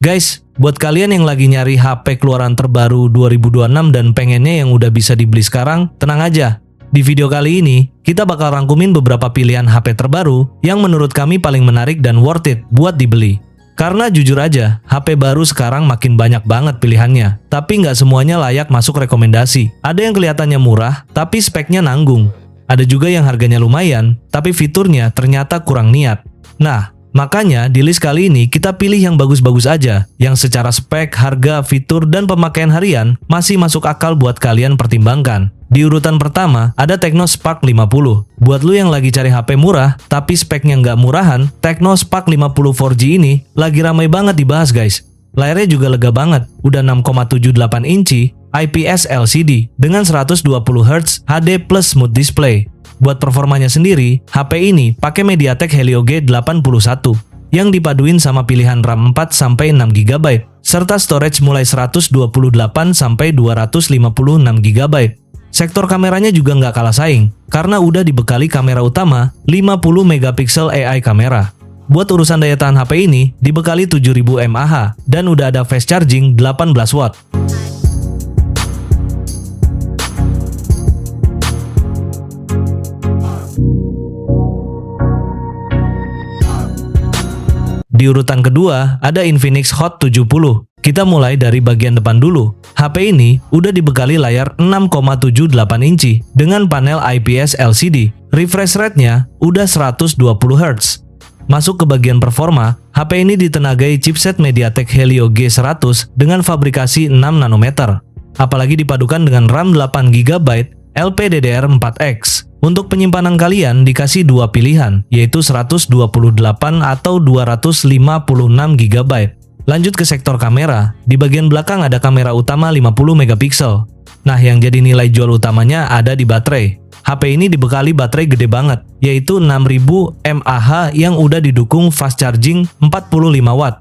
Guys, buat kalian yang lagi nyari HP keluaran terbaru 2026 dan pengennya yang udah bisa dibeli sekarang, tenang aja. Di video kali ini, kita bakal rangkumin beberapa pilihan HP terbaru yang menurut kami paling menarik dan worth it buat dibeli. Karena jujur aja, HP baru sekarang makin banyak banget pilihannya, tapi nggak semuanya layak masuk rekomendasi. Ada yang kelihatannya murah, tapi speknya nanggung. Ada juga yang harganya lumayan, tapi fiturnya ternyata kurang niat. Nah, makanya di list kali ini kita pilih yang bagus-bagus aja, yang secara spek, harga, fitur, dan pemakaian harian masih masuk akal buat kalian pertimbangkan. Di urutan pertama ada Tecno Spark 50. Buat lu yang lagi cari HP murah tapi speknya nggak murahan, Tecno Spark 50 4G ini lagi ramai banget dibahas guys. Layarnya juga lega banget, udah 6,78 inci IPS LCD dengan 120Hz HD plus smooth display. Buat performanya sendiri, HP ini pakai MediaTek Helio G81 yang dipaduin sama pilihan RAM 4-6GB serta storage mulai 128-256GB. Sektor kameranya juga nggak kalah saing karena udah dibekali kamera utama 50MP AI kamera. Buat urusan daya tahan HP ini dibekali 7000 mAh dan udah ada fast charging 18 watt. Di urutan kedua ada Infinix Hot 70. Kita mulai dari bagian depan dulu. HP ini udah dibekali layar 6,78 inci dengan panel IPS LCD. Refresh rate-nya udah 120Hz. Masuk ke bagian performa, HP ini ditenagai chipset MediaTek Helio G100 dengan fabrikasi 6 nanometer. Apalagi dipadukan dengan RAM 8GB LPDDR4X. Untuk penyimpanan kalian dikasih dua pilihan, yaitu 128 atau 256GB. Lanjut ke sektor kamera, di bagian belakang ada kamera utama 50MP. Nah, yang jadi nilai jual utamanya ada di baterai. HP ini dibekali baterai gede banget, yaitu 6000 mAh yang udah didukung fast charging 45 watt.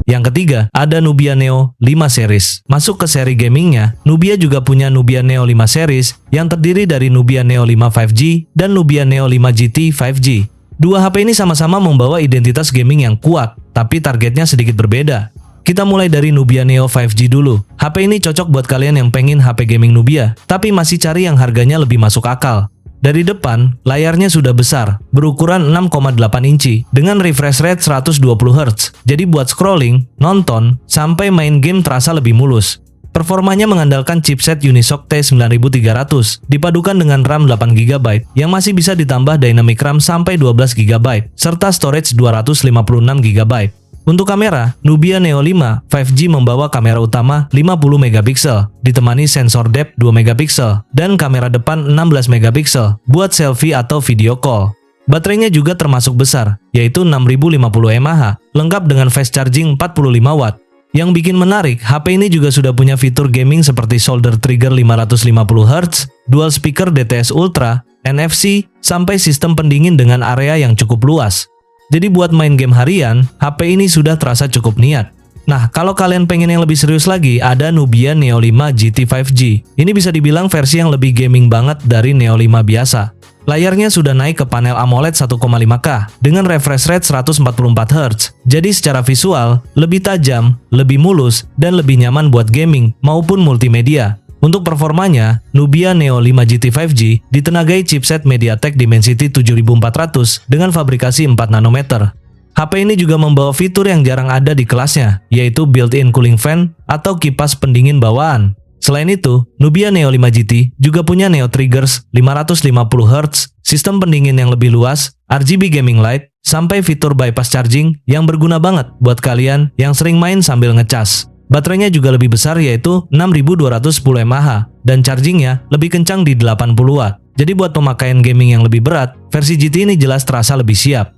Yang ketiga, ada Nubia Neo 5 series. Masuk ke seri gamingnya, Nubia juga punya Nubia Neo 5 series yang terdiri dari Nubia Neo 5 5G dan Nubia Neo 5 GT 5G. Dua HP ini sama-sama membawa identitas gaming yang kuat, tapi targetnya sedikit berbeda. Kita mulai dari Nubia Neo 5G dulu. HP ini cocok buat kalian yang pengen HP gaming Nubia, tapi masih cari yang harganya lebih masuk akal. Dari depan, layarnya sudah besar, berukuran 6,8 inci dengan refresh rate 120Hz. Jadi buat scrolling, nonton, sampai main game terasa lebih mulus. Performanya mengandalkan chipset Unisoc T9300, dipadukan dengan RAM 8GB yang masih bisa ditambah dynamic RAM sampai 12GB, serta storage 256GB. Untuk kamera, Nubia Neo 5 5G membawa kamera utama 50MP, ditemani sensor depth 2MP dan kamera depan 16MP buat selfie atau video call. Baterainya juga termasuk besar, yaitu 6050 mAh, lengkap dengan fast charging 45 watt. Yang bikin menarik, HP ini juga sudah punya fitur gaming seperti shoulder trigger 550Hz, dual speaker DTS Ultra, NFC, sampai sistem pendingin dengan area yang cukup luas. Jadi buat main game harian, HP ini sudah terasa cukup niat. Nah, kalau kalian pengen yang lebih serius lagi, ada Nubia Neo 5 GT 5G. Ini bisa dibilang versi yang lebih gaming banget dari Neo 5 biasa. Layarnya sudah naik ke panel AMOLED 1,5K dengan refresh rate 144Hz. Jadi secara visual, lebih tajam, lebih mulus, dan lebih nyaman buat gaming maupun multimedia. Untuk performanya, Nubia Neo 5 GT 5G ditenagai chipset MediaTek Dimensity 7400 dengan fabrikasi 4 nanometer. HP ini juga membawa fitur yang jarang ada di kelasnya, yaitu built-in cooling fan atau kipas pendingin bawaan. Selain itu, Nubia Neo 5 GT juga punya Neo Triggers 550Hz, sistem pendingin yang lebih luas, RGB gaming light, sampai fitur bypass charging yang berguna banget buat kalian yang sering main sambil ngecas. Baterainya juga lebih besar, yaitu 6210 mAh dan chargingnya lebih kencang di 80 watt. Jadi buat pemakaian gaming yang lebih berat, versi GT ini jelas terasa lebih siap.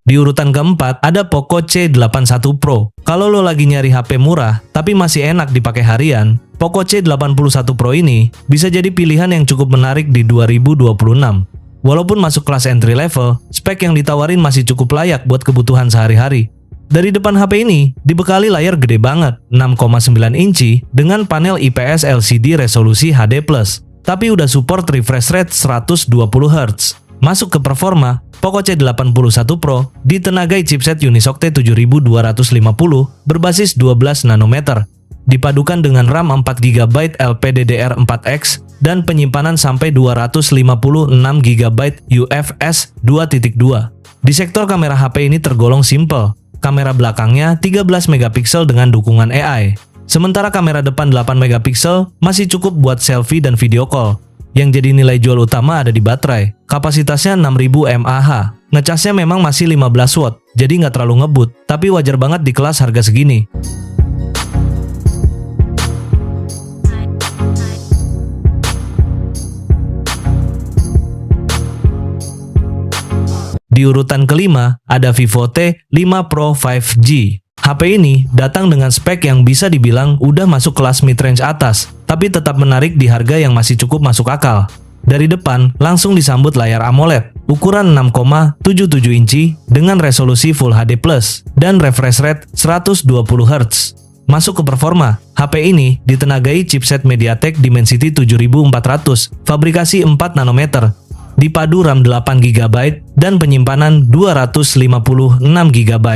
Di Di urutan keempat ada Poco C81 Pro. Kalau lo lagi nyari HP murah tapi masih enak dipakai harian, Poco C81 Pro ini bisa jadi pilihan yang cukup menarik di 2026. Walaupun masuk kelas entry level, spek yang ditawarin masih cukup layak buat kebutuhan sehari-hari. Dari depan HP ini dibekali layar gede banget, 6,9 inci dengan panel IPS LCD resolusi HD+, tapi udah support refresh rate 120 Hz. Masuk ke performa, Poco C81 Pro ditenagai chipset Unisoc T7250 berbasis 12 nanometer, dipadukan dengan RAM 4GB LPDDR4X dan penyimpanan sampai 256GB UFS 2.2. Di sektor kamera HP ini tergolong simple. Kamera belakangnya 13 megapiksel dengan dukungan AI. Sementara kamera depan 8 megapiksel masih cukup buat selfie dan video call. Yang jadi nilai jual utama ada di baterai. Kapasitasnya 6000 mAh. Ngecasnya memang masih 15 watt, jadi nggak terlalu ngebut. Tapi wajar banget di kelas harga segini. Di urutan kelima, ada Vivo T5 Pro 5G. HP ini datang dengan spek yang bisa dibilang udah masuk kelas mid-range atas, tapi tetap menarik di harga yang masih cukup masuk akal. Dari depan, langsung disambut layar AMOLED, ukuran 6,77 inci dengan resolusi Full HD+, dan refresh rate 120 Hz. Masuk ke performa, HP ini ditenagai chipset MediaTek Dimensity 7400, fabrikasi 4 nanometer, dipadu RAM 8GB dan penyimpanan 256GB.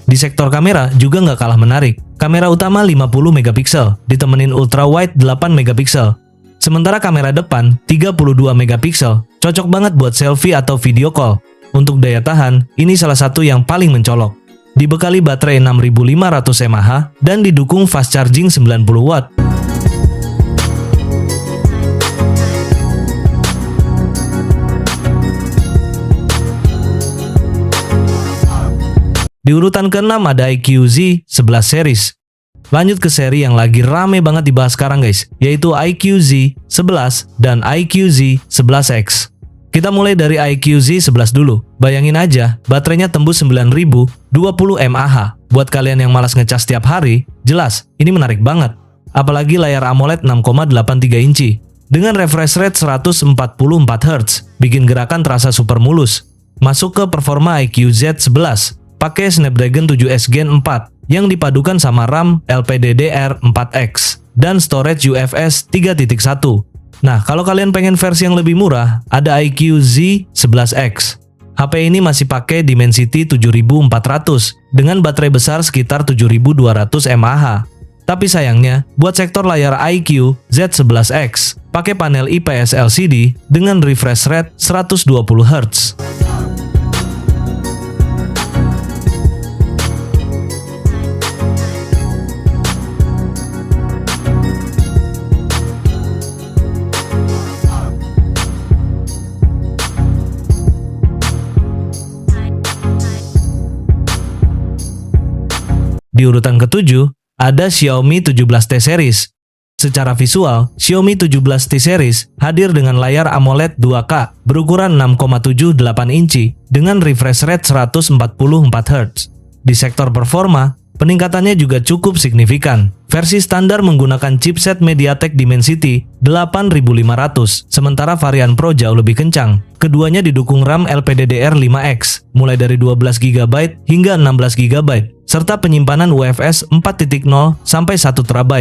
Di sektor kamera juga nggak kalah menarik. Kamera utama 50 megapiksel, ditemenin ultrawide 8 megapiksel. Sementara kamera depan 32 megapiksel, cocok banget buat selfie atau video call. Untuk daya tahan, ini salah satu yang paling mencolok. Dibekali baterai 6500 mAh dan didukung fast charging 90 watt. Di urutan ke-6 ada IQZ 11 series. Lanjut ke seri yang lagi rame banget dibahas sekarang guys, yaitu IQZ 11 dan IQZ 11X. Kita mulai dari IQZ 11 dulu. Bayangin aja, baterainya tembus 9020 mAh. Buat kalian yang malas ngecas setiap hari, jelas ini menarik banget. Apalagi layar AMOLED 6,83 inci. Dengan refresh rate 144 Hz, bikin gerakan terasa super mulus. Masuk ke performa IQZ 11. Pakai Snapdragon 7S Gen 4 yang dipadukan sama RAM LPDDR4X dan storage UFS 3.1. Nah, kalau kalian pengen versi yang lebih murah, ada IQZ 11X. HP ini masih pakai Dimensity 7400 dengan baterai besar sekitar 7200 mAh. Tapi sayangnya, buat sektor layar IQ Z11X, pakai panel IPS LCD dengan refresh rate 120 Hz. Di urutan ke-7, ada Xiaomi 17T series. Secara visual, Xiaomi 17T series hadir dengan layar AMOLED 2K berukuran 6,78 inci dengan refresh rate 144 Hz. Di sektor performa, peningkatannya juga cukup signifikan. Versi standar menggunakan chipset MediaTek Dimensity 8500, sementara varian Pro jauh lebih kencang. Keduanya didukung RAM LPDDR5X, mulai dari 12GB hingga 16GB, serta penyimpanan UFS 4.0 sampai 1 TB.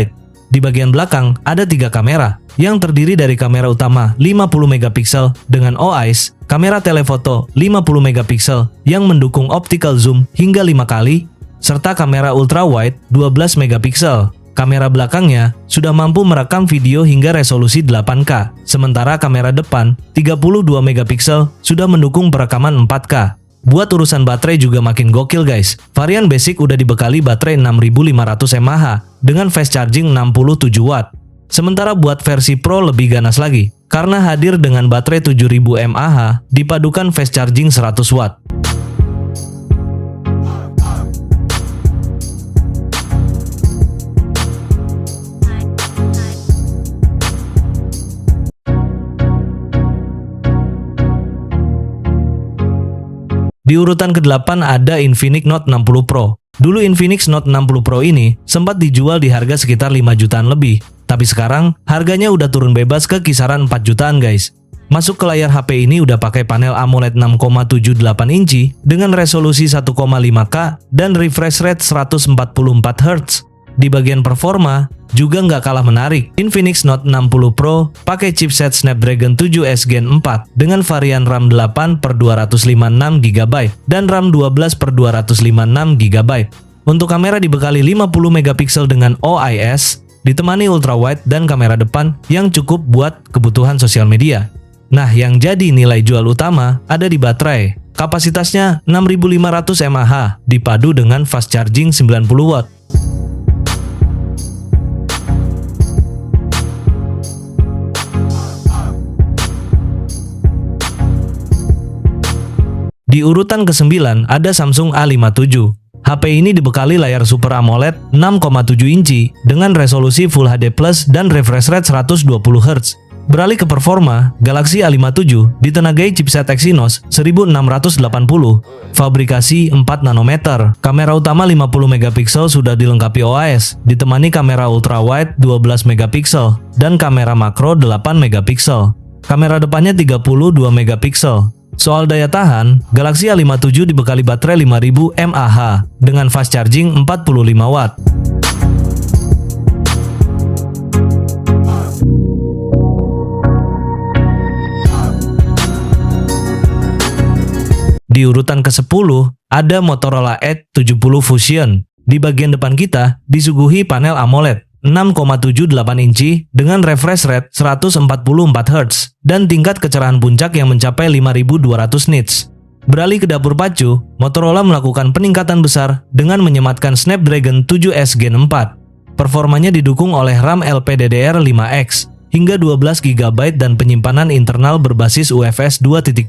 Di bagian belakang ada 3 kamera, yang terdiri dari kamera utama 50 megapiksel dengan OIS, kamera telefoto 50 megapiksel yang mendukung optical zoom hingga 5 kali, serta kamera ultrawide 12 megapiksel. Kamera belakangnya sudah mampu merekam video hingga resolusi 8K, sementara kamera depan 32 megapiksel sudah mendukung perekaman 4K. Buat urusan baterai juga makin gokil guys. Varian basic udah dibekali baterai 6500 mAh dengan fast charging 67 watt. Sementara buat versi Pro lebih ganas lagi, karena hadir dengan baterai 7000 mAh dipadukan fast charging 100 watt. Di Di urutan ke-8 ada Infinix Note 60 Pro. Dulu Infinix Note 60 Pro ini sempat dijual di harga sekitar 5 jutaan lebih. Tapi sekarang harganya udah turun bebas ke kisaran 4 jutaan guys. Masuk ke layar HP ini udah pakai panel AMOLED 6,78 inci dengan resolusi 1,5K dan refresh rate 144 Hz. Di bagian performa juga nggak kalah menarik. Infinix Note 60 Pro pakai chipset Snapdragon 7S Gen 4 dengan varian RAM 8/256GB dan RAM 12/256GB. Untuk kamera dibekali 50 megapiksel dengan OIS, ditemani ultrawide dan kamera depan yang cukup buat kebutuhan sosial media. Nah, yang jadi nilai jual utama ada di baterai. Kapasitasnya 6500 mAh dipadu dengan fast charging 90 watt. Di urutan ke-9 ada Samsung A57. HP ini dibekali layar Super AMOLED 6,7 inci dengan resolusi Full HD Plus dan refresh rate 120 Hz. Beralih ke performa, Galaxy A57 ditenagai chipset Exynos 1680, fabrikasi 4 nanometer. Kamera utama 50 megapiksel sudah dilengkapi OIS, ditemani kamera ultrawide 12 megapiksel dan kamera makro 8 megapiksel. Kamera depannya 32 megapiksel. Soal daya tahan, Galaxy A57 dibekali baterai 5000 mAh dengan fast charging 45 watt. Di urutan ke-10 ada Motorola Edge 70 Fusion. Di bagian depan kita disuguhi panel AMOLED 6,78 inci dengan refresh rate 144 Hz dan tingkat kecerahan puncak yang mencapai 5200 nits. Beralih ke dapur pacu, Motorola melakukan peningkatan besar dengan menyematkan Snapdragon 7S Gen 4. Performanya didukung oleh RAM LPDDR5X hingga 12GB dan penyimpanan internal berbasis UFS 2.2.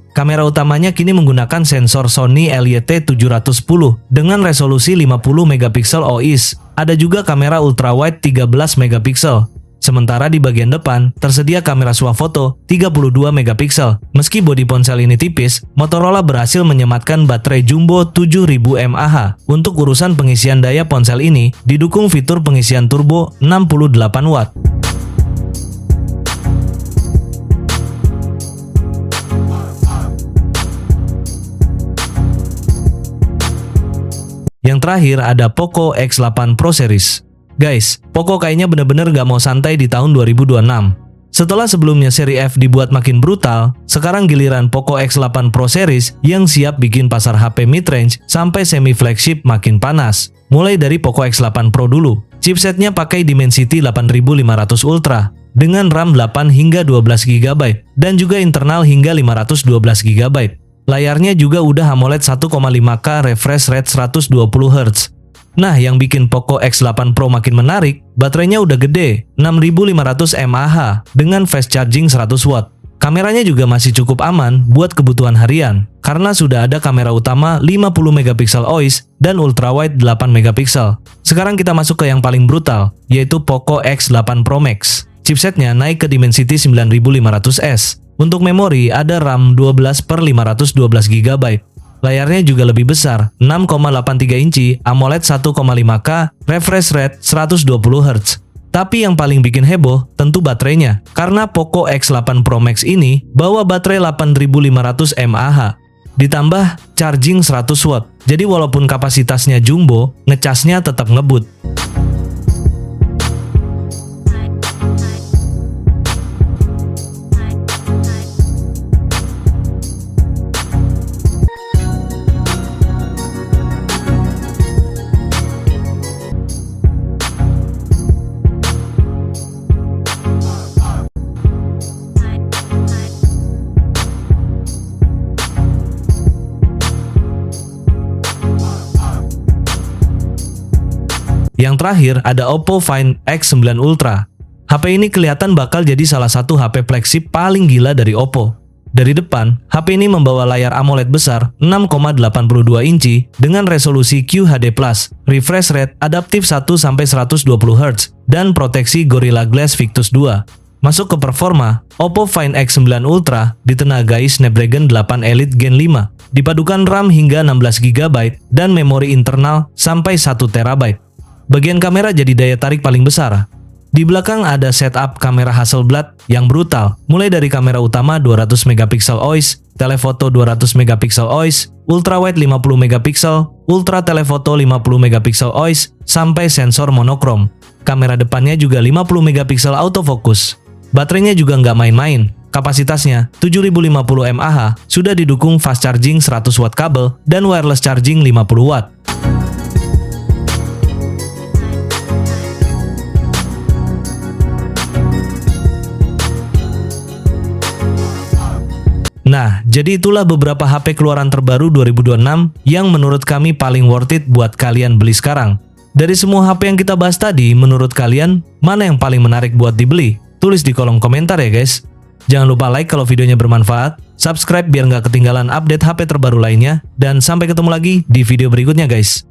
Kamera utamanya kini menggunakan sensor Sony LYT710 dengan resolusi 50 megapiksel OIS. Ada juga kamera ultrawide 13 megapiksel. Sementara di bagian depan tersedia kamera swafoto 32 megapiksel. Meski bodi ponsel ini tipis, Motorola berhasil menyematkan baterai jumbo 7000 mAh. Untuk urusan pengisian daya ponsel ini didukung fitur pengisian turbo 68 watt. Yang terakhir ada Poco X8 Pro Series. Guys, Poco kayaknya bener-bener gak mau santai di tahun 2026. Setelah sebelumnya seri F dibuat makin brutal, sekarang giliran Poco X8 Pro Series yang siap bikin pasar HP mid-range sampai semi-flagship makin panas. Mulai dari Poco X8 Pro dulu. Chipsetnya pakai Dimensity 8500 Ultra dengan RAM 8 hingga 12GB dan juga internal hingga 512GB. Layarnya juga udah AMOLED 1,5K refresh rate 120 Hz. Nah, yang bikin Poco X8 Pro makin menarik, baterainya udah gede, 6500 mAh dengan fast charging 100 watt. Kameranya juga masih cukup aman buat kebutuhan harian, karena sudah ada kamera utama 50 megapiksel OIS dan ultrawide 8 megapiksel. Sekarang kita masuk ke yang paling brutal, yaitu Poco X8 Pro Max. Chipsetnya naik ke Dimensity 9500S. Untuk memori ada RAM 12/512GB. Layarnya juga lebih besar, 6,83 inci, AMOLED 1,5K, refresh rate 120 Hz. Tapi yang paling bikin heboh tentu baterainya, karena Poco X8 Pro Max ini bawa baterai 8500 mAh. Ditambah charging 100 watt. Jadi walaupun kapasitasnya jumbo, ngecasnya tetap ngebut. Yang terakhir ada Oppo Find X9 Ultra. HP ini kelihatan bakal jadi salah satu HP flagship paling gila dari Oppo. Dari depan, HP ini membawa layar AMOLED besar 6,82 inci dengan resolusi QHD+, refresh rate adaptif 1-120 Hz, dan proteksi Gorilla Glass Victus 2. Masuk ke performa, Oppo Find X9 Ultra ditenagai Snapdragon 8 Elite Gen 5, dipadukan RAM hingga 16GB dan memori internal sampai 1TB. Bagian kamera jadi daya tarik paling besar. Di belakang ada setup kamera Hasselblad yang brutal, mulai dari kamera utama 200MP OIS, telefoto 200MP OIS, ultrawide 50MP, ultra telefoto 50MP OIS, sampai sensor monokrom. Kamera depannya juga 50MP autofocus. Baterainya juga nggak main-main. Kapasitasnya 7050 mAh, sudah didukung fast charging 100W kabel dan wireless charging 50W. Nah, jadi itulah beberapa HP keluaran terbaru 2026 yang menurut kami paling worth it buat kalian beli sekarang. Dari semua HP yang kita bahas tadi, menurut kalian, mana yang paling menarik buat dibeli? Tulis di kolom komentar ya guys. Jangan lupa like kalau videonya bermanfaat, subscribe biar nggak ketinggalan update HP terbaru lainnya, dan sampai ketemu lagi di video berikutnya guys.